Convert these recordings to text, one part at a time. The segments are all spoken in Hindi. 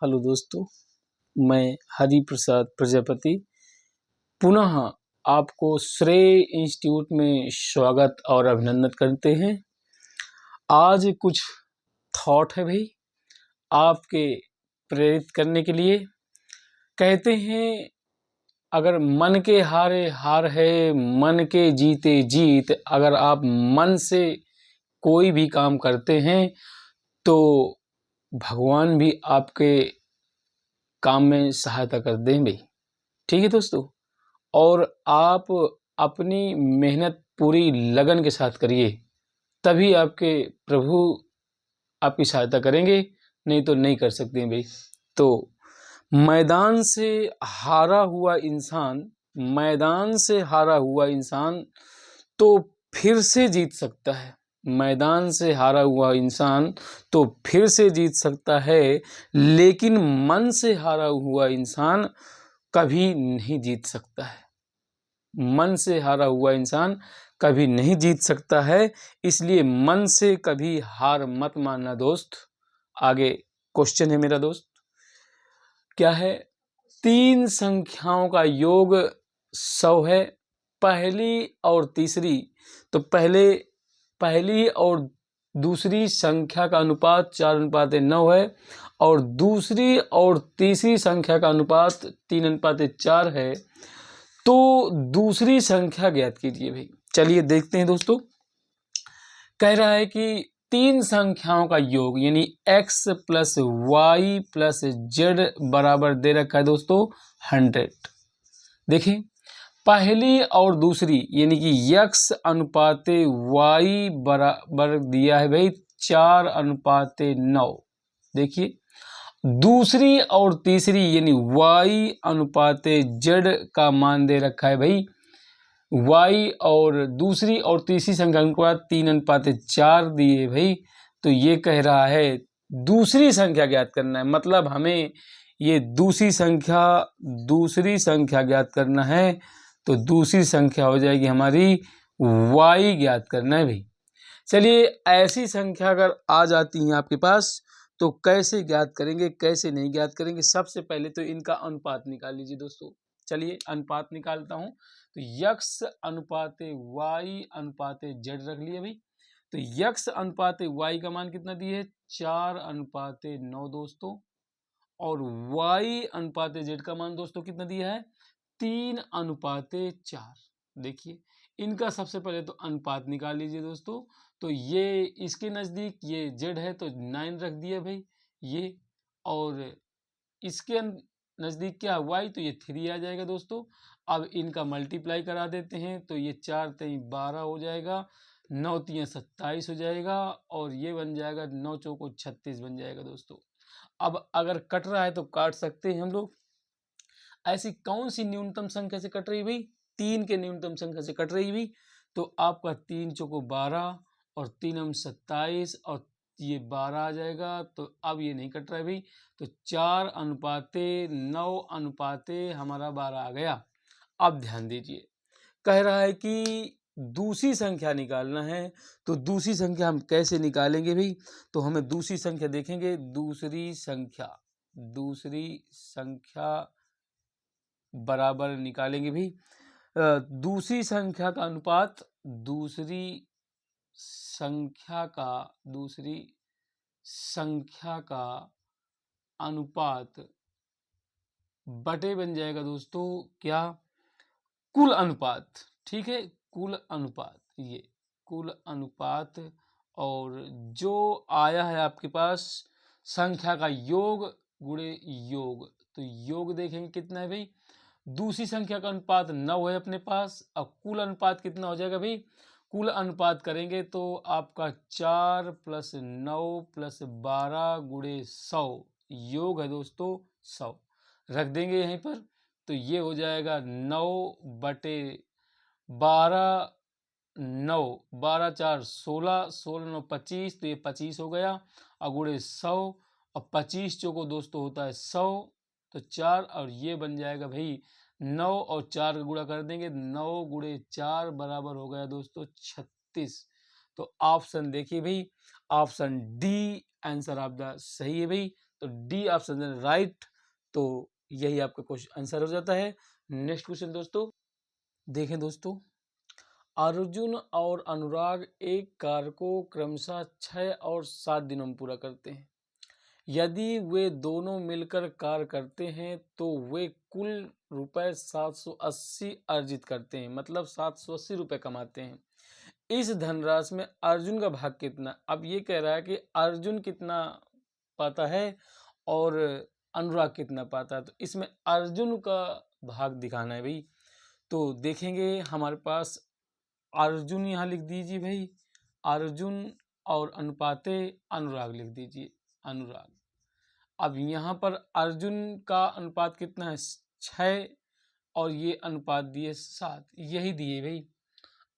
हेलो दोस्तों, मैं हरि प्रसाद प्रजापति पुनः आपको श्रेय इंस्टीट्यूट में स्वागत और अभिनंदन करते हैं। आज कुछ थॉट है भाई आपके प्रेरित करने के लिए। कहते हैं अगर मन के हारे हार है, मन के जीते जीत। अगर आप मन से कोई भी काम करते हैं तो भगवान भी आपके काम में सहायता कर दें भाई। ठीक है दोस्तों, और आप अपनी मेहनत पूरी लगन के साथ करिए, तभी आपके प्रभु आपकी सहायता करेंगे, नहीं तो नहीं कर सकते भाई। तो मैदान से हारा हुआ इंसान तो फिर से जीत सकता है। मैदान से हारा हुआ इंसान तो फिर से जीत सकता है, लेकिन मन से हारा हुआ इंसान कभी नहीं जीत सकता है। मन से हारा हुआ इंसान कभी नहीं जीत सकता है, इसलिए मन से कभी हार मत मानना दोस्त। आगे क्वेश्चन है मेरा दोस्त, क्या है? 3 संख्याओं का योग 100 है। पहली और तीसरी, तो पहली और दूसरी संख्या का अनुपात 4:9 है, और दूसरी और तीसरी संख्या का अनुपात 3:4 है। तो दूसरी संख्या ज्ञात कीजिए भाई। चलिए देखते हैं दोस्तों। कह रहा है कि 3 संख्याओं का योग यानी x + y + z बराबर दे रखा है दोस्तों 100। देखिए पहली और दूसरी यानी कि x अनुपाते y बराबर दिया है भाई 4:9। देखिए दूसरी और तीसरी यानी y अनुपाते z का मान दे रखा है भाई y, और दूसरी और तीसरी संख्या अनुपात 3:4 दिए भाई। तो ये कह रहा है दूसरी संख्या ज्ञात करना है, मतलब हमें ये दूसरी संख्या ज्ञात करना है। तो दूसरी संख्या हो जाएगी हमारी y ज्ञात करना है भाई। चलिए ऐसी संख्या अगर आ जाती है आपके पास तो कैसे ज्ञात करेंगे, कैसे नहीं ज्ञात करेंगे? सबसे पहले तो इनका अनुपात निकाल लीजिए दोस्तों। चलिए अनुपात निकालता हूं। तो x अनुपाते y अनुपाते z रख लिया भाई। तो x अनुपाते y का मान कितना दिए है? 4:9 दोस्तों। और y अनुपाते z का मान दोस्तों कितना दिया है? 3:4। देखिए इनका सबसे पहले तो अनुपात निकाल लीजिए दोस्तों। तो ये इसके नज़दीक ये z है तो 9 रख दिया भाई ये, और इसके नज़दीक क्या y, तो ये 3 आ जाएगा दोस्तों। अब इनका मल्टीप्लाई करा देते हैं तो ये 4 × 12 हो जाएगा, 9 × 27 हो जाएगा, और ये बन जाएगा 9 × 4 = 36 बन जाएगा दोस्तों। अब अगर कट रहा है तो काट सकते हैं हम लोग। ऐसी कौन सी न्यूनतम संख्या से कट रही भाई? 3 के न्यूनतम संख्या से कट रही भाई। तो आपका 3 × 4 = 12 और 3 × 27 और ये 12 आ जाएगा। तो अब ये नहीं कट रहा है भाई, तो 4:9 हमारा 12 आ गया। अब ध्यान दीजिए, कह रहा है कि दूसरी संख्या निकालना है। तो दूसरी संख्या हम कैसे निकालेंगे भाई? तो हमें दूसरी संख्या देखेंगे। दूसरी संख्या बराबर निकालेंगे भाई। दूसरी संख्या का अनुपात बटे बन जाएगा दोस्तों क्या? कुल अनुपात। ठीक है, कुल अनुपात, ये कुल अनुपात। और जो आया है आपके पास संख्या का योग गुणे योग, तो योग देखेंगे कितना है भाई? दूसरी संख्या का अनुपात 9 है अपने पास। अब कुल अनुपात कितना हो जाएगा भाई? कुल अनुपात करेंगे तो आपका 4 + 9 + 12 × 100 योग है दोस्तों 100 रख देंगे यहीं पर। तो ये हो जाएगा 9/12, 9, 12 × 4 = 16, 16 × 9 = 25, तो ये 25 हो गया। और गुणे 100, और 25 चौको दोस्तों होता है 100, तो 4, और ये बन जाएगा भाई 9 और 4 का गुणा कर देंगे, 9 × 4 बराबर हो गया दोस्तों 36। तो ऑप्शन देखिए भाई, option D answer of the सही है भाई। तो डी ऑप्शन राइट। तो यही आपका क्वेश्चन आंसर हो जाता है। नेक्स्ट क्वेश्चन दोस्तों देखें दोस्तों, अर्जुन और अनुराग एक कार्य को क्रमशः 6 और 7 दिनों में पूरा करते हैं। यदि वे दोनों मिलकर कार्य करते हैं तो वे कुल रुपए 780 अर्जित करते हैं, मतलब 780 रुपए कमाते हैं। इस धनराशि में अर्जुन का भाग कितना? अब ये कह रहा है कि अर्जुन कितना पाता है और अनुराग कितना पाता है, तो इसमें अर्जुन का भाग दिखाना है भाई। तो देखेंगे हमारे पास अर्जुन यहाँ लिख दीजिए भाई, अर्जुन और अनुपाते अनुराग लिख दीजिए, अनुराग। अब यहाँ पर अर्जुन का अनुपात कितना है? 6 और ये अनुपात दिए 7, यही दिए भाई।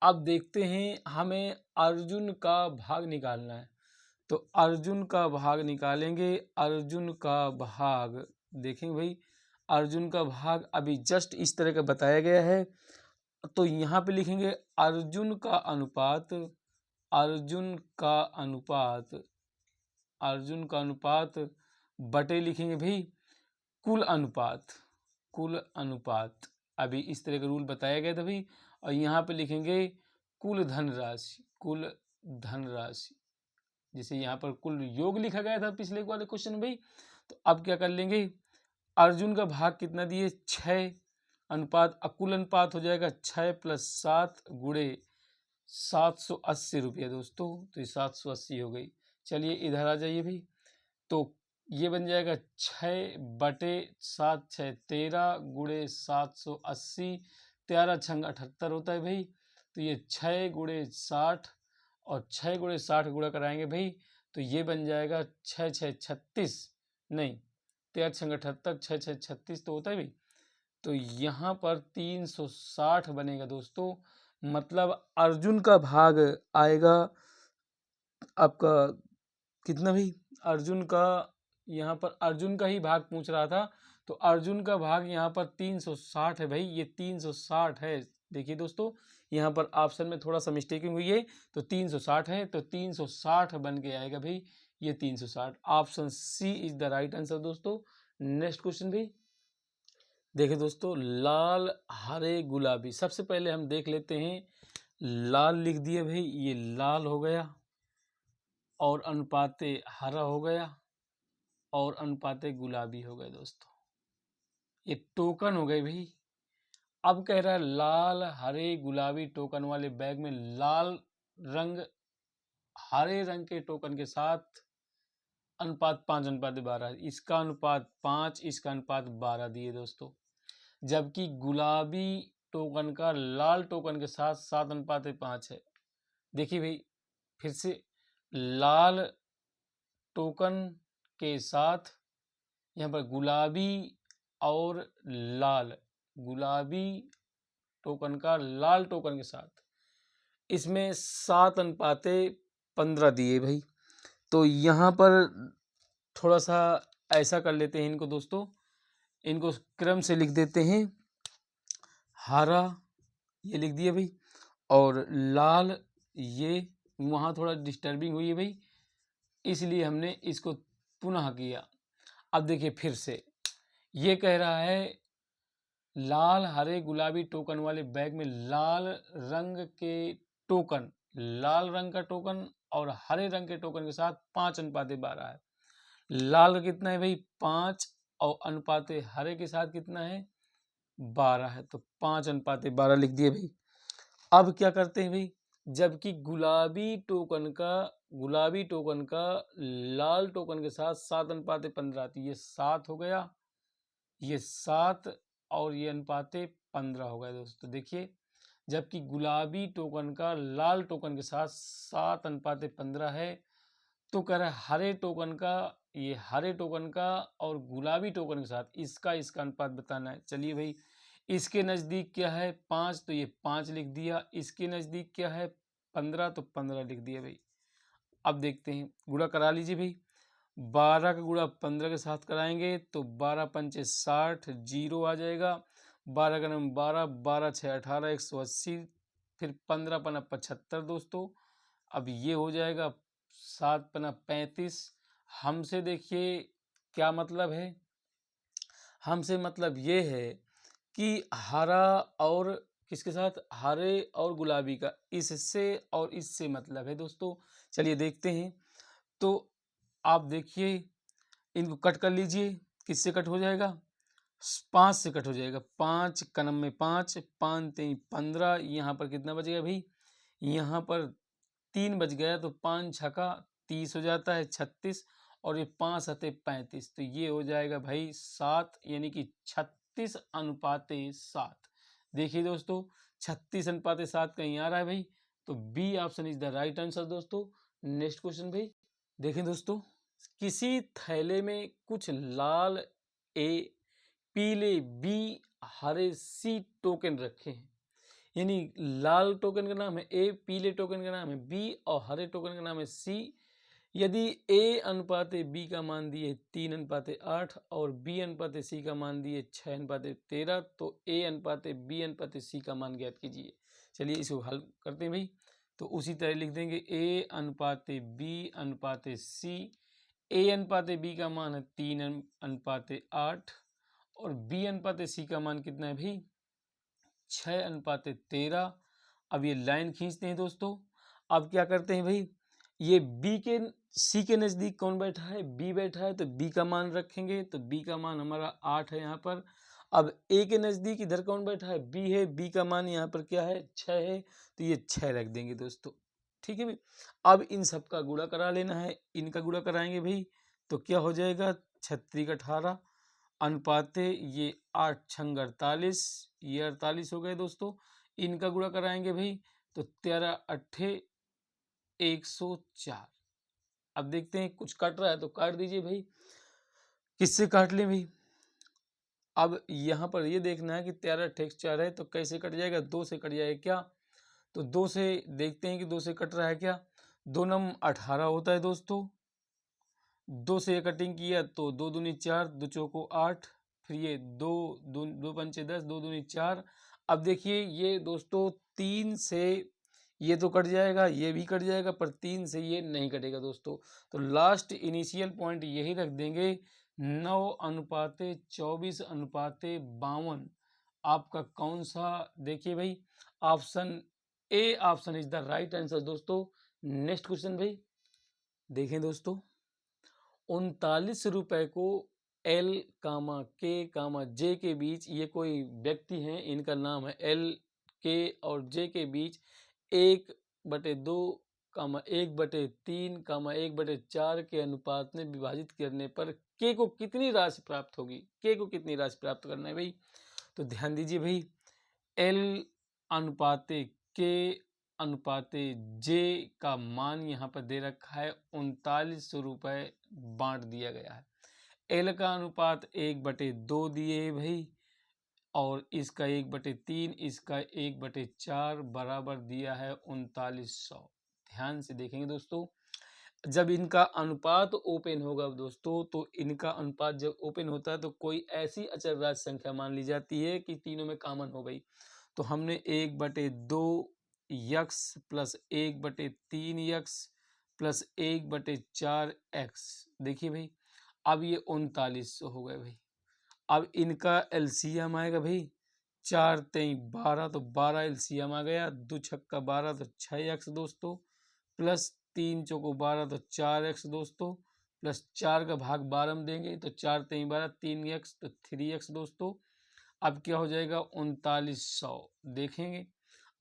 अब देखते हैं हमें अर्जुन का भाग निकालना है, तो अर्जुन का भाग निकालेंगे। अर्जुन का भाग देखेंगे भाई, अर्जुन का भाग अभी जस्ट इस तरह का बताया गया है। तो यहाँ पे लिखेंगे अर्जुन का अनुपात, अर्जुन का अनुपात, अर्जुन का अनुपात बटे लिखेंगे भाई कुल अनुपात, कुल अनुपात। अभी इस तरह का रूल बताया गया था भाई। और यहाँ पे लिखेंगे कुल धनराशि, कुल धनराशि, जैसे यहाँ पर कुल योग लिखा गया था पिछले वाले क्वेश्चन में भाई। तो अब क्या कर लेंगे, अर्जुन का भाग कितना दिए? 6, अनुपात कुल अनुपात हो जाएगा 6 + 7 गुणे 780 रुपये दोस्तों। तो ये 780 हो गई। चलिए इधर आ जाइए भाई, तो ये बन जाएगा 6/7, 6 13 गुणे 780, 13 छंग 78 होता है भाई। तो ये 6 गुणे 60 और 6 गुणे 60 गुणा कराएंगे भाई, तो ये बन जाएगा 6 6 36, नहीं 13 छंग 78, 6 6 36 तो होता है भाई। तो यहाँ पर 360 बनेगा दोस्तों, मतलब अर्जुन का भाग आएगा आपका कितना भाई? अर्जुन का, यहाँ पर अर्जुन का ही भाग पूछ रहा था, तो अर्जुन का भाग यहाँ पर 360 है भाई, ये 360 है। देखिए दोस्तों यहाँ पर ऑप्शन में थोड़ा सा मिस्टेकिंग हुई है, तो 360 है, तो 360 बन के आएगा भाई, ये 360। Option C is the right answer दोस्तों। नेक्स्ट क्वेश्चन भाई देखिए दोस्तों, लाल हरे गुलाबी, सबसे पहले हम देख लेते हैं। लाल लिख दिए भाई, ये लाल हो गया और अनुपाते हरा हो गया और अनुपाते गुलाबी हो गए दोस्तों, ये टोकन हो गए भाई। अब कह रहा है लाल हरे गुलाबी टोकन वाले बैग में लाल रंग हरे रंग के टोकन के साथ अनुपात 5:12, इसका अनुपात 5, इसका अनुपात 12 दिए दोस्तों। जबकि गुलाबी टोकन का लाल टोकन के साथ 7:5 है। देखिए भाई फिर से, लाल टोकन के साथ यहाँ पर गुलाबी और लाल, गुलाबी टोकन का लाल टोकन के साथ, इसमें 7:15 दिए भाई। तो यहाँ पर थोड़ा सा ऐसा कर लेते हैं इनको दोस्तों, इनको क्रम से लिख देते हैं। हरा ये लिख दिया भाई, और लाल ये, वहाँ थोड़ा डिस्टर्बिंग हुई है भाई, इसलिए हमने इसको पुनः किया। अब देखिए फिर से, ये कह रहा है लाल हरे गुलाबी टोकन वाले बैग में लाल रंग के टोकन, लाल रंग का टोकन और हरे रंग के टोकन के साथ 5:12 है। लाल का कितना है भाई? 5, और अनुपाते हरे के साथ कितना है? 12 है, तो 5:12 लिख दिए भाई। अब क्या करते हैं भाई, जबकि गुलाबी टोकन का लाल टोकन के साथ 7:15 आती है, ये 7 हो गया, ये 7 और ये अनुपाते 15 हो गया दोस्तों। देखिए जबकि गुलाबी टोकन का लाल टोकन के साथ 7:15 है, तो कह रहा है हरे टोकन का, ये हरे टोकन का और गुलाबी टोकन के साथ इसका अनुपात बताना है। चलिए भाई, इसके नज़दीक क्या है? 5, तो ये 5 लिख दिया। इसके नज़दीक क्या है? 15, तो 15 लिख दिया भाई। अब देखते हैं, गुणा करा लीजिए भाई। 12 का गुणा 15 के साथ कराएंगे तो 12 पंचे 60, 0 आ जाएगा। 12 का नंबर 12, 12 6 18, 180, फिर 15 पना 75 दोस्तों। अब ये हो जाएगा 7 पना 35। हमसे देखिए क्या मतलब है? हमसे मतलब ये है कि हरा और किसके साथ, हरे और गुलाबी का इससे और इससे मतलब है दोस्तों। चलिए देखते हैं। तो आप देखिए, इनको कट कर लीजिए। किससे कट हो जाएगा? 5 से कट हो जाएगा। 5 कनम में 5, 5 3 15, यहाँ पर कितना बचेगा भाई? यहाँ पर 3 बच गया, तो 5 छका 30 हो जाता है, 36, और ये 5 सते 35, तो ये हो जाएगा भाई 7, यानी कि 36:7। देखिए दोस्तों, 36:7 कहीं आ रहा है भाई, तो B option is the right answer दोस्तों। नेक्स्ट क्वेश्चन भाई, देखें दोस्तों, किसी थैले में कुछ लाल ए, पीले बी, हरे सी टोकन रखे हैं। यानी लाल टोकन का नाम है ए, पीले टोकन का नाम है बी, और हरे टोकन का नाम है सी। यदि ए अनुपात बी का मान दिए 3:8 और बी अनुपात सी का मान दिए 6:13, तो ए अनुपात बी अनुपात सी का मान ज्ञात कीजिए। चलिए इसको हल करते हैं भाई। तो उसी तरह लिख देंगे ए अनुपात बी अनुपात सी। ए अनुपात बी का मान है 3:8 और बी अनुपात सी का मान कितना है भाई? 6:13। अब ये लाइन खींचते हैं दोस्तों। अब क्या करते हैं भाई, ये बी के सी के नज़दीक कौन बैठा है? बी बैठा है, तो बी का मान रखेंगे, तो बी का मान हमारा 8 है यहाँ पर। अब ए के नज़दीक इधर कौन बैठा है? बी है, बी का मान यहाँ पर क्या है? 6 है, तो ये 6 रख देंगे दोस्तों। ठीक है भाई। अब इन सब का गुणा करा लेना है, इनका गुणा कराएंगे भाई, तो क्या हो जाएगा? 36:18 अनुपाते ये 8 छंग 48, ये 48 हो गए दोस्तों। इनका गुणा कराएंगे भाई, तो 13 अट्ठे 104। अब देखते हैं, कुछ कट रहा है तो काट दीजिए भाई। किससे काट लें भाई? अब यहाँ पर ये देखना है कि 13 अट्ठे 104 है, तो कैसे कट जाएगा? 2 से कट जाएगा क्या? तो 2 से देखते हैं कि 2 से कट रहा है क्या? 2 नम 18 होता है दोस्तों। 2 से कटिंग किया तो 2 दूनी 4, 2 चौको 8, फिर ये 2 पंचे 10, 2 दूनी 4। अब देखिए ये दोस्तों 3 से ये तो कट जाएगा, ये भी कट जाएगा, पर 3 से ये नहीं कटेगा दोस्तों। तो लास्ट इनिशियल पॉइंट यही रख देंगे, 9:24:52। आपका कौन सा? देखिए भाई, option A option is the right answer दोस्तों। नेक्स्ट क्वेश्चन भाई, देखें दोस्तों, 39 रुपए को एल कामा के कामा जे के बीच, ये कोई व्यक्ति हैं, इनका नाम है एल के और जे के बीच 1/2 कामा 1/3 कामा 1/4 के अनुपात में विभाजित करने पर के को कितनी राशि प्राप्त होगी? के को कितनी राशि प्राप्त करना है भाई? तो ध्यान दीजिए भाई, एल अनुपाते के अनुपाते जे का मान यहाँ पर दे रखा है 39 रुपये बांट दिया गया है। एल का अनुपात 1/2 दिए भाई, और इसका 1/3, इसका 1/4 बराबर दिया है 3900। ध्यान से देखेंगे दोस्तों, जब इनका अनुपात ओपन होगा दोस्तों, तो इनका अनुपात जब ओपन होता है तो कोई ऐसी अचर राशि संख्या मान ली जाती है कि तीनों में कॉमन हो गई। तो हमने 1/2 x plus 1/3 x plus 1/4 x. देखिए भाई, अब ये 3900 हो गए भाई। अब इनका एलसीएम आएगा भाई, 4 3 12, तो 12 एलसीएम आ गया, 2 छक्का 12 तो 6x दोस्तों, प्लस 3 चौको 12 तो 4x दोस्तों, प्लस 4 का भाग 12 में देंगे तो 4 3 12, 3x तो 3x दोस्तों। अब क्या हो जाएगा? 3900 देखेंगे।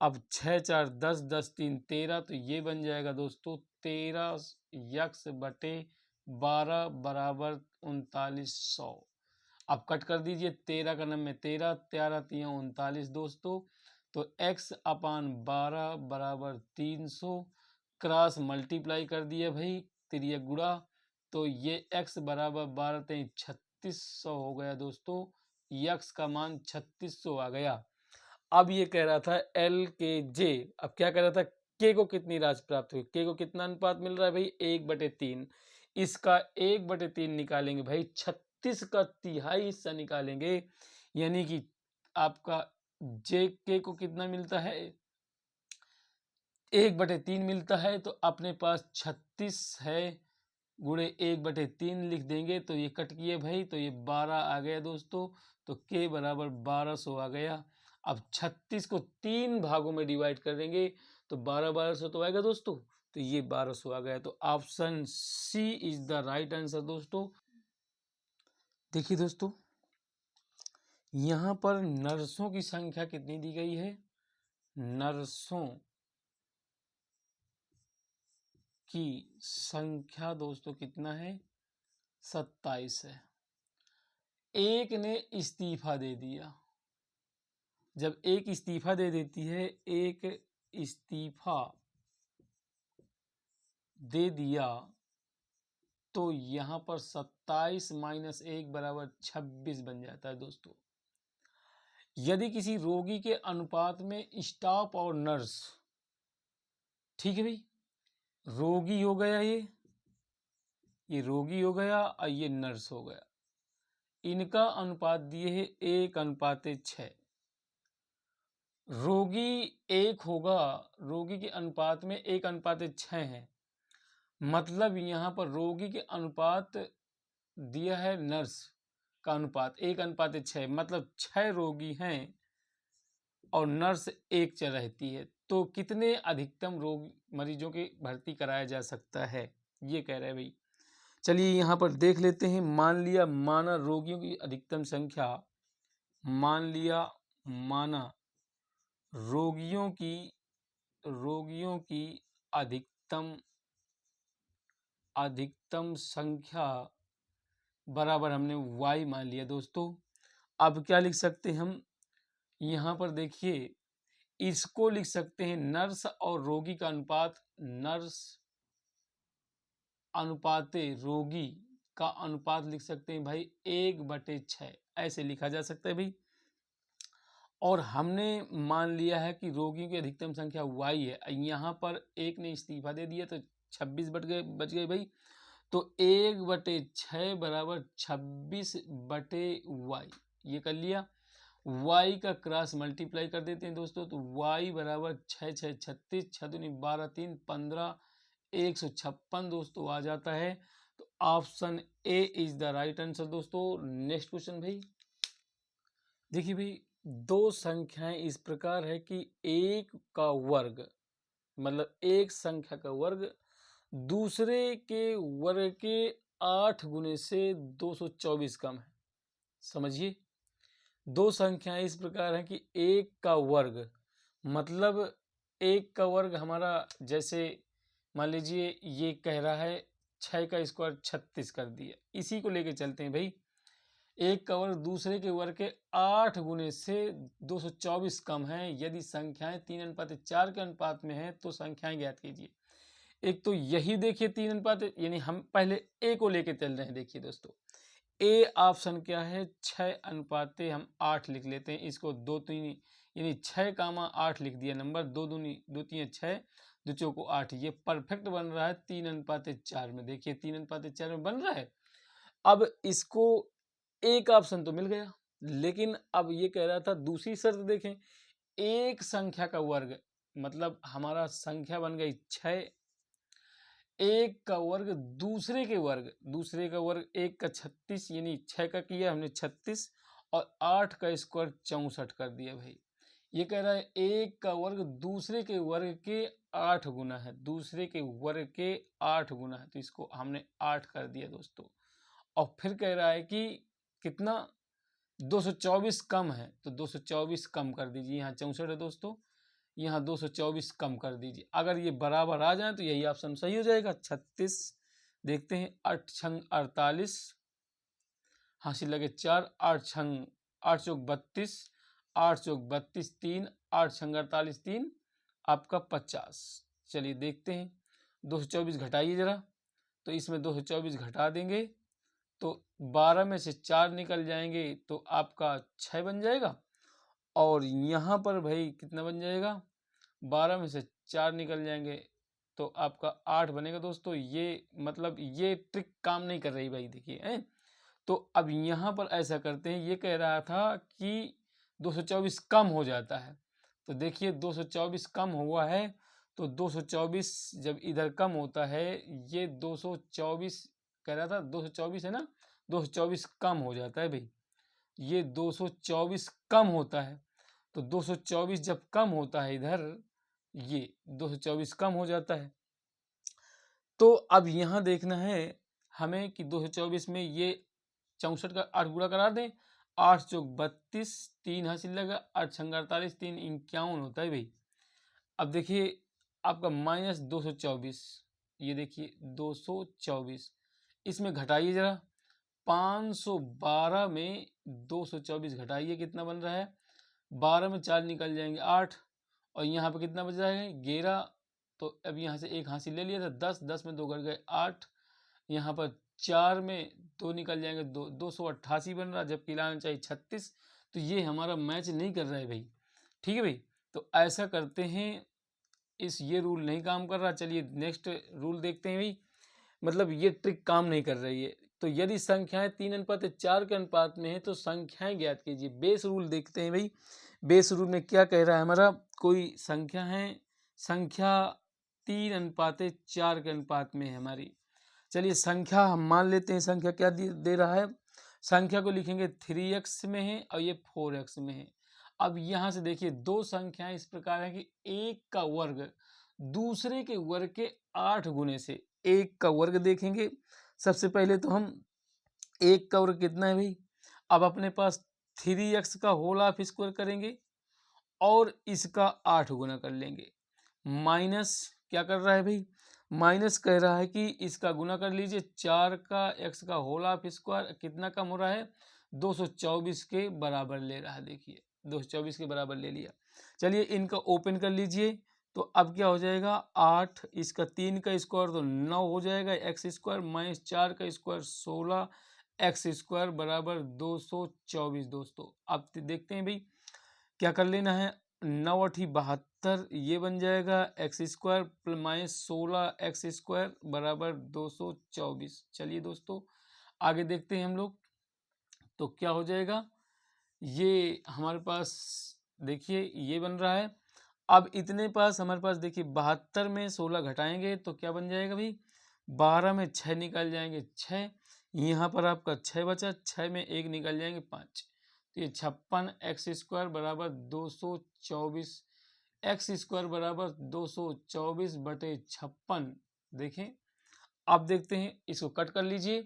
अब 6 4 10, 10 3 13, तो ये बन जाएगा दोस्तों 13x/12 बराबर 3900। अब कट कर दीजिए, 13 का नंबर 13, 13 3 39 दोस्तों। तो x/12 बराबर 300, क्रॉस मल्टीप्लाई कर दिया भाई, त्रिय गुणा, तो ये x बराबर 12 3 3600 हो गया दोस्तों। यक्स का मान 3600 आ गया। अब ये कह रहा था एल के जे, अब क्या कह रहा था, के को कितनी राशि प्राप्त हुई? के को कितना अनुपात मिल रहा है भाई? 1/3। इसका 1/3 निकालेंगे भाई, 36 का तिहाई हिस्सा निकालेंगे, यानी कि आपका जे के को कितना मिलता है? 1/3 मिलता है, तो अपने पास 36 है गुणे 1/3 लिख देंगे तो ये कट किए भाई, तो ये 12 आ गया दोस्तों। तो k बराबर 1200 आ गया। अब 36 को 3 भागों में डिवाइड कर देंगे तो 1200 तो आएगा दोस्तों, तो ये 1200 आ गया। तो option C is the right answer दोस्तों। देखिए दोस्तों, यहाँ पर नर्सों की संख्या कितनी दी गई है? नर्सों की संख्या दोस्तों कितना है? 27 है। एक ने इस्तीफा दे दिया। जब एक इस्तीफा दे देती है, एक इस्तीफा दे दिया, तो यहाँ पर 27 - 1 बराबर 26 बन जाता है दोस्तों। यदि किसी रोगी के अनुपात में स्टाफ और नर्स, ठीक है भाई, रोगी हो गया, ये रोगी हो गया और ये नर्स हो गया, इनका अनुपात दिए है 1:6। रोगी एक होगा, रोगी के अनुपात में 1:6 है, मतलब यहाँ पर रोगी के अनुपात दिया है नर्स का अनुपात 1:6, मतलब 6 रोगी हैं और नर्स एक चल रहती है, तो कितने अधिकतम रोगी मरीजों की भर्ती कराया जा सकता है, ये कह रहे हैं भाई। चलिए यहाँ पर देख लेते हैं। मान लिया माना रोगियों की अधिकतम संख्या, मान लिया माना रोगियों की अधिकतम संख्या बराबर हमने y मान लिया दोस्तों। अब क्या लिख सकते हैं हम? यहाँ पर देखिए, इसको लिख सकते हैं नर्स और रोगी का अनुपात, नर्स अनुपाते रोगी का अनुपात लिख सकते हैं भाई 1/6, ऐसे लिखा जा सकता है भाई। और हमने मान लिया है कि रोगियों की अधिकतम संख्या y है, यहाँ पर एक ने इस्तीफा दे दिया तो 26 बच गए भाई, तो 1/6 बराबर 26/y, ये कर लिया। y का क्रॉस मल्टीप्लाई कर देते हैं दोस्तों, तो y बराबर 6 6 36, 6 दूनी 12, 3 15, 156 दोस्तों आ जाता है। तो option A is the right answer दोस्तों। नेक्स्ट क्वेश्चन भाई, देखिए भाई, दो संख्याएं इस प्रकार है कि एक का वर्ग, मतलब एक संख्या का वर्ग दूसरे के वर्ग के 8 गुने से 224 कम है। समझिए, दो संख्याएं इस प्रकार है कि एक का वर्ग, मतलब एक का वर्ग हमारा, जैसे मान लीजिए ये कह रहा है 6 का स्क्वायर 36 कर दिया, इसी को लेके चलते हैं भाई। एक का वर्ग दूसरे के वर्ग के 8 गुने से 224 कम है। यदि संख्याएं 3:4 के अनुपात में है तो संख्याएं ज्ञात कीजिए। एक तो यही देखिए 3:, यानी हम पहले ए को लेके चल रहे हैं। देखिए दोस्तों, ए ऑप्शन क्या है? 6:8 हम 8 लिख लेते हैं, इसको 2 3 यानी 6,8 लिख दिया नंबर, 2 दूनी 2 3 6, 2 चौको 8, ये परफेक्ट बन रहा है 3:4 में। देखिए 3:4 में बन रहा है। अब इसको एक ऑप्शन तो मिल गया, लेकिन अब ये कह रहा था दूसरी शर्त देखें, एक संख्या का वर्ग, मतलब हमारा संख्या बन गई 6, एक का वर्ग दूसरे का वर्ग एक का 36, यानी 6 का किया हमने 36 और 8 का स्क्वायर 64 कर दिया भाई। ये कह रहा है एक का वर्ग दूसरे के वर्ग के 8 गुना है, दूसरे के वर्ग के 8 गुना है, तो इसको हमने 8 कर दिया दोस्तों। और फिर कह रहा है कि कितना? 224 कम है, तो 224 कम कर दीजिए, यहाँ 64 है दोस्तों, यहाँ 224 कम कर दीजिए। अगर ये बराबर आ जाए तो यही ऑप्शन सही हो जाएगा। 36 देखते हैं, 8 छंग 48, हासिल लगे 4, 8 छंग 8 चौक 32, 8 चौक 32, 3 8 छंग 48, 3 आपका 50। चलिए देखते हैं, 224 घटाइए जरा, तो इसमें 224 घटा देंगे तो 12 में से 4 निकल जाएंगे तो आपका 6 बन जाएगा। और यहाँ पर भाई कितना बन जाएगा? 12 में से 4 निकल जाएंगे तो आपका 8 बनेगा दोस्तों। ये मतलब ये ट्रिक काम नहीं कर रही भाई, देखिए हैं। तो अब यहाँ पर ऐसा करते हैं, ये कह रहा था कि 224 कम हो जाता है, तो देखिए 224 कम हुआ है, तो 224 जब इधर कम होता है, ये 224 कह रहा था 224 है ना, 224 कम हो जाता है भाई, ये 224 कम होता है, तो 224 जब कम होता है इधर, ये 224 कम हो जाता है। तो अब यहाँ देखना है हमें कि 224 में ये 64 का 8 गुणा करा दें, 8 चौक 32, 3 हासिल लगा, 8 छंग 48, 3 51 होता है भाई। अब देखिए आपका माइनस 224, ये देखिए 224, इसमें घटाइए जरा, 512 में 224 घटाइए, कितना बन रहा है, 12 में 4 निकल जाएंगे 8, और यहाँ पे कितना बच जाएगा 11, तो अब यहाँ से एक हासिल ले लिया था 10, 10 में 2 घट गए 8, यहाँ पर 4 में 2 निकल जाएंगे 288 बन रहा, जबकि लाना चाहिए 36, तो ये हमारा मैच नहीं कर रहा है भाई। ठीक है भाई, तो ऐसा करते हैं, ये रूल नहीं काम कर रहा। चलिए नेक्स्ट रूल देखते हैं भाई, मतलब ये ट्रिक काम नहीं कर रही है। तो यदि संख्याएं 3:4 के अनुपात में है तो संख्याएं ज्ञात कीजिए। बेस रूल देखते हैं भाई, बेस रूल में क्या कह रहा है हमारा, कोई संख्या है, संख्या 3:4 के अनुपात में है हमारी। चलिए संख्या हम मान लेते हैं, संख्या क्या दे रहा है, संख्या को लिखेंगे 3x में है और ये 4x में है। अब यहाँ से देखिए दो संख्याएं इस प्रकार है कि एक का वर्ग दूसरे के वर्ग के 8 गुने से, एक का वर्ग देखेंगे। सबसे पहले तो हम एक का वर्ग कितना है भाई, अब अपने पास 3x का होल ऑफ स्क्वायर करेंगे और इसका 8 गुना कर लेंगे, माइनस क्या कर रहा है भाई, माइनस कह रहा है कि इसका गुना कर लीजिए, 4 का x का होल ऑफ स्क्वायर कितना कम हो रहा है, 224 के बराबर ले रहा है। देखिए 224 के बराबर ले लिया। चलिए इनका ओपन कर लीजिए, तो अब क्या हो जाएगा 8, इसका 3 का स्क्वायर तो 9 हो जाएगा, एक्स स्क्वायर माइनस 4 का स्क्वायर 16 एक्स स्क्वायर बराबर 224। दोस्तों अब देखते हैं भाई क्या कर लेना है, 9 8 72, ये बन जाएगा x square minus 16 x square बराबर 224। चलिए दोस्तों आगे देखते हैं हम लोग, तो क्या हो जाएगा, ये हमारे पास देखिए ये बन रहा है। अब इतने पास हमारे पास देखिए 72 में 16 घटाएंगे तो क्या बन जाएगा भाई, 12 में 6 निकल जाएंगे 6, यहाँ पर आपका 6 बचा, 6 में 1 निकल जाएंगे 5, तो ये 56 एक्स स्क्वायर बराबर 224, एक्स स्क्वायर बराबर 224 बटे 56। देखें अब देखते हैं, इसको कट कर लीजिए,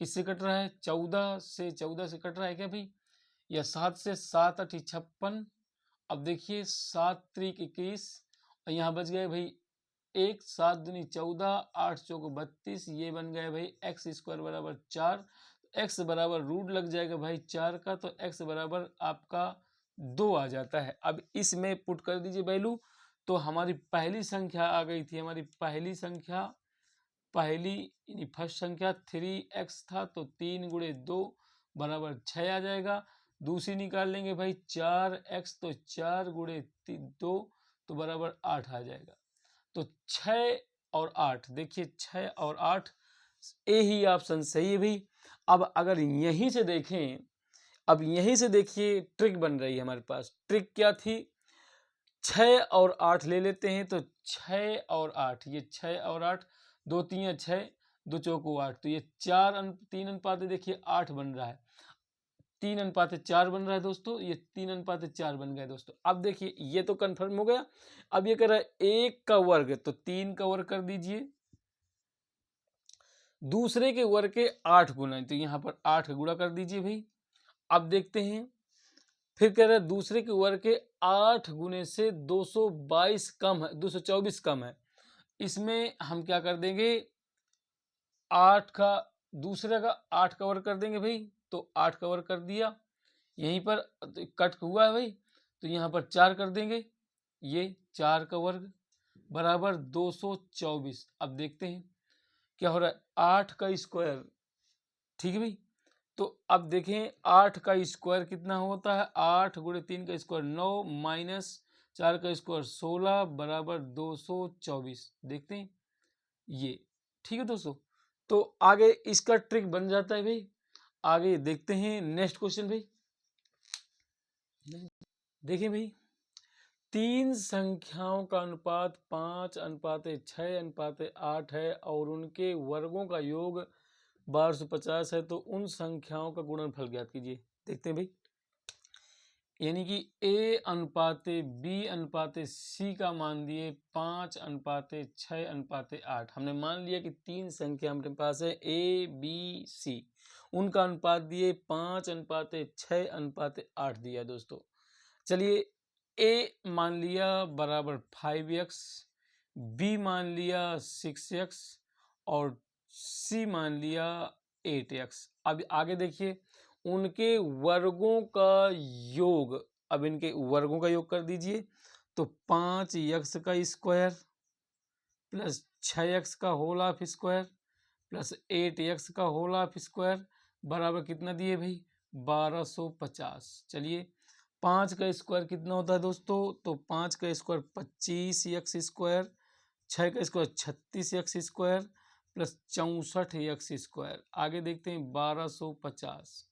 किससे कट रहा है, 14 से 14 से कट रहा है क्या भाई, या 7 से 7 8 56। अब देखिए 7 3 21 और यहाँ बच गए भाई 1, 7 दूनी 14, 8 चौक 32, ये बन गए भाई एक्स स्क्वायर बराबर 4, एक्स बराबर रूट लग जाएगा भाई 4 का, तो एक्स बराबर आपका 2 आ जाता है। अब इसमें पुट कर दीजिए वैल्यू, तो हमारी पहली संख्या आ गई थी, हमारी पहली संख्या, पहली यानी फर्स्ट संख्या 3x था, तो 3 गुणे 2 बराबर 6 आ जाएगा। दूसरी निकाल लेंगे भाई 4x, तो 4 गुणे 2 तो बराबर 8 आ जाएगा। तो 6 और 8, देखिए 6 और 8 ए ही ऑप्शन सही है भाई। अब अगर यहीं से देखें, अब यहीं से देखिए ट्रिक बन रही है हमारे पास। ट्रिक क्या थी, 6 और 8 ले लेते हैं, तो 6 और 8, ये 6 और 8, 2 3 6, 2 चौको 8, तो ये 3 अनुपात देखिए 8 बन रहा है, 3:4 बन रहा है दोस्तों, ये 3:4 बन गया दोस्तों। अब देखिए ये तो कंफर्म हो गया। अब ये कह रहा है 1 का वर्ग, तो 3 का वर्ग कर दीजिए, दूसरे के वर्ग के 8 गुना, तो यहाँ पर 8 गुणा कर दीजिए भाई। अब देखते हैं, फिर कह रहा है दूसरे के वर्ग के 8 गुने से 222 कम है, 224 कम है। इसमें हम क्या कर देंगे, 8 का दूसरे का 8 का वर्ग कर देंगे भाई, तो 8 का वर्ग कर दिया, यहीं पर तो कट हुआ है भाई, तो यहाँ पर 4 कर देंगे, ये 4 का वर्ग बराबर 224। अब देखते हैं क्या हो रहा है, 8 का स्क्वायर, ठीक है भाई, तो अब देखें 8 का स्क्वायर कितना होता है, 8 गुणे 3 का स्क्वायर 9 माइनस 4 का स्क्वायर 16 बराबर 224। देखते हैं ये, ठीक है दोस्तों। तो आगे इसका ट्रिक बन जाता है भाई। आगे देखते हैं नेक्स्ट क्वेश्चन भाई। देखिए भाई, 3 संख्याओं का अनुपात 5:6:8 है और उनके वर्गों का योग 1250 है तो उन संख्याओं का गुणनफल ज्ञात कीजिए। देखते हैं भाई, यानी कि ए अनुपाते बी अनुपाते सी का मान दिए 5 अनुपाते 6 अनुपाते 8। हमने मान लिया कि तीन संख्या हमारे पास है ए बी सी, उनका अनुपात दिए 5 अनुपाते 6 अनुपाते 8 दिया दोस्तों। चलिए, ए मान लिया बराबर 5x, बी मान लिया 6x और सी मान लिया 8x। अब आगे देखिए, उनके वर्गों का योग, अब इनके वर्गों का योग कर दीजिए तो 5x का स्क्वायर प्लस 6x का whole of square plus 8x का होल ऑफ स्क्वायर बराबर कितना दिए भाई, 1250। चलिए, 5 का स्क्वायर कितना होता है दोस्तों, तो 5 का स्क्वायर 25x स्क्वायर, 6 का square 36x square plus 64x square. आगे देखते हैं 1250।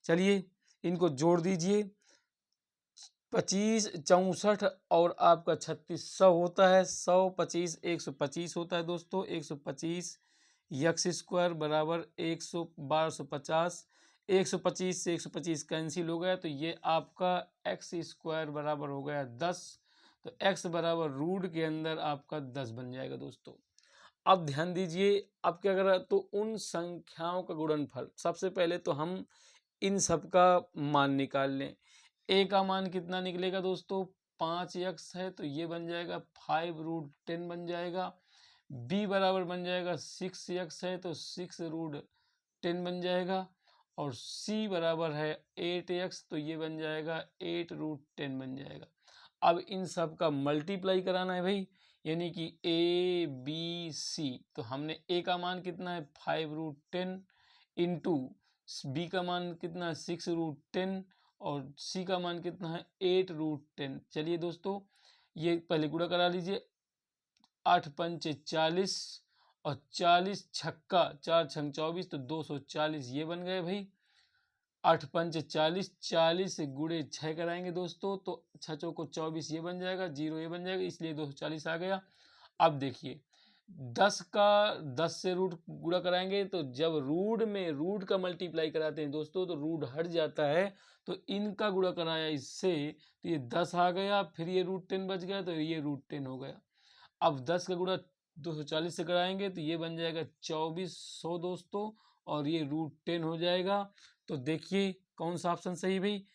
चलिए, इनको जोड़ दीजिए, 25 64 और आपका 36 100 होता है, 100 25 125 होता है दोस्तों। 125 x स्क्वायर बराबर 1250। 125 से 125 कैंसिल हो गया तो ये आपका x स्क्वायर बराबर हो गया 10। तो x बराबर रूट के अंदर आपका 10 बन जाएगा दोस्तों। अब ध्यान दीजिए, अब क्या करा, तो उन संख्याओं का गुणनफल, सबसे पहले तो हम इन सब का मान निकाल लें। ए का मान कितना निकलेगा दोस्तों, 5x है तो ये बन जाएगा 5√10 बन जाएगा। बी बराबर बन जाएगा 6x है तो 6√10 बन जाएगा। और सी बराबर है 8x तो ये बन जाएगा 8√10 बन जाएगा। अब इन सब का मल्टीप्लाई कराना है भाई, यानी कि ए बी सी। तो हमने ए का मान कितना है 5√10 इंटू बी का मान कितना है 6√10 और सी का मान कितना है 8√10। चलिए दोस्तों, ये पहले गुणा करा लीजिए, 8 पंचे 40 और 40 छक्का 4 छंग 24 तो 240 ये बन गए भाई। 8 पंचे 40, 40 से गुणे 6 कराएंगे दोस्तों तो 6 चौको 24 ये बन जाएगा, 0 ये बन जाएगा, इसलिए 240 आ गया। अब देखिए, 10 का 10 से रूट गुणा कराएंगे तो जब रूट में रूट का मल्टीप्लाई कराते हैं दोस्तों तो रूट हट जाता है, तो इनका गुणा कराया इससे तो ये 10 आ गया, फिर ये √10 बच गया तो ये √10 हो गया। अब 10 का गुणा 240 से कराएंगे तो ये बन जाएगा 2400 दोस्तों और ये √10 हो जाएगा। तो देखिए कौन सा ऑप्शन सही है भाई,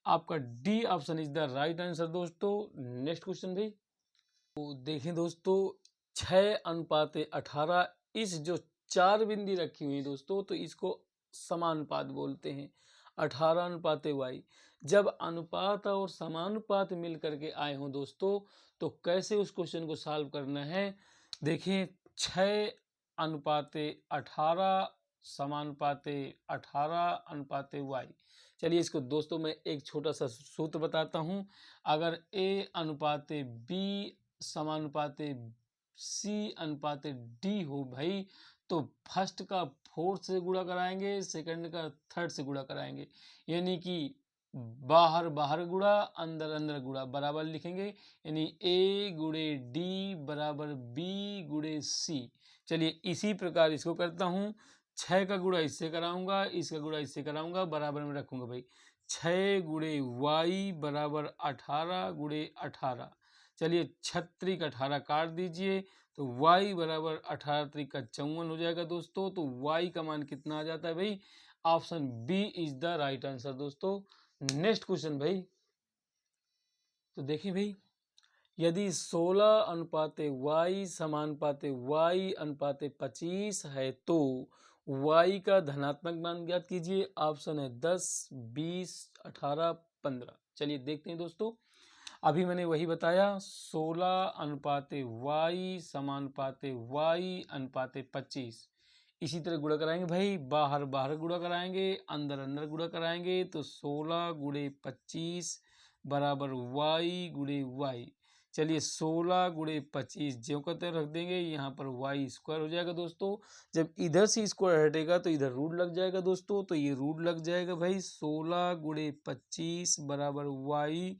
आपका D option is the right answer दोस्तों। नेक्स्ट क्वेश्चन भाई, तो देखें दोस्तों, 6:18 इस जो चार बिंदी रखी हुई है दोस्तों तो इसको समानुपात बोलते हैं। 18:y, जब अनुपात और समानुपात मिल करके आए हों दोस्तों तो कैसे उस क्वेश्चन को सॉल्व करना है। देखिए, 6:18 समानुपाते 18:y। चलिए इसको दोस्तों मैं एक छोटा सा सूत्र बताता हूँ। अगर a अनुपाते b समानुपाते सी अनुपाते डी हो भाई तो फर्स्ट का फोर्थ से गुणा कराएंगे, सेकंड का थर्ड से गुणा कराएंगे, यानी कि बाहर बाहर गुणा अंदर अंदर गुणा बराबर लिखेंगे, यानी ए गुणे डी बराबर बी गुणे सी। चलिए इसी प्रकार इसको करता हूँ, 6 का गुणा इससे कराऊंगा, इसका गुणा इससे कराऊंगा, बराबर में रखूंगा भाई। 6 गुणे वाई बराबर 18 गुणे 18। चलिए 36 का 18 काट दीजिए तो y बराबर 18 त्रिक 54 हो जाएगा दोस्तों। तो y का मान कितना आ जाता है भाई, option B is the right answer दोस्तों। नेक्स्ट क्वेश्चन भाई, तो देखिए भाई, यदि 16:y समानुपाते y अनुपाते 25 है तो y का धनात्मक मान ज्ञात कीजिए। ऑप्शन है 10, 20, 18, 15। चलिए देखते हैं दोस्तों, अभी मैंने वही बताया, 16:y समानुपाते y अनुपाते 25। इसी तरह गुणा कराएंगे भाई, बाहर बाहर गुणा कराएंगे, अंदर अंदर गुणा कराएंगे, तो 16 गुणे 25 बराबर y गुणे y। चलिए 16 गुणे 25 ज्यों का त्यों रख देंगे, यहाँ पर y स्क्वायर हो जाएगा दोस्तों। जब इधर से स्क्वायर हटेगा तो इधर रूट लग जाएगा दोस्तों, तो ये रूट लग जाएगा भाई। 16 गुणे 25 बराबर y।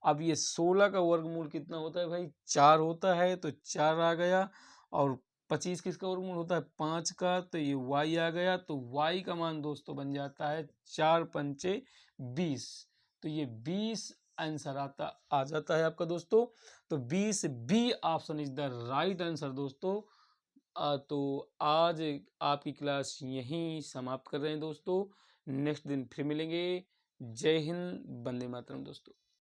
अब ये 16 का वर्गमूल कितना होता है भाई, 4 होता है, तो 4 आ गया। और 25 किसका वर्गमूल होता है? 5 का। तो ये y आ गया, तो y का मान दोस्तों बन जाता है 4 पंचे 20। तो ये 20 आंसर आ जाता है आपका दोस्तों। तो 20 B option is the right answer दोस्तों। तो आज आपकी क्लास यहीं समाप्त कर रहे हैं दोस्तों। नेक्स्ट दिन फिर मिलेंगे। जय हिंद, वंदे मातरम दोस्तों।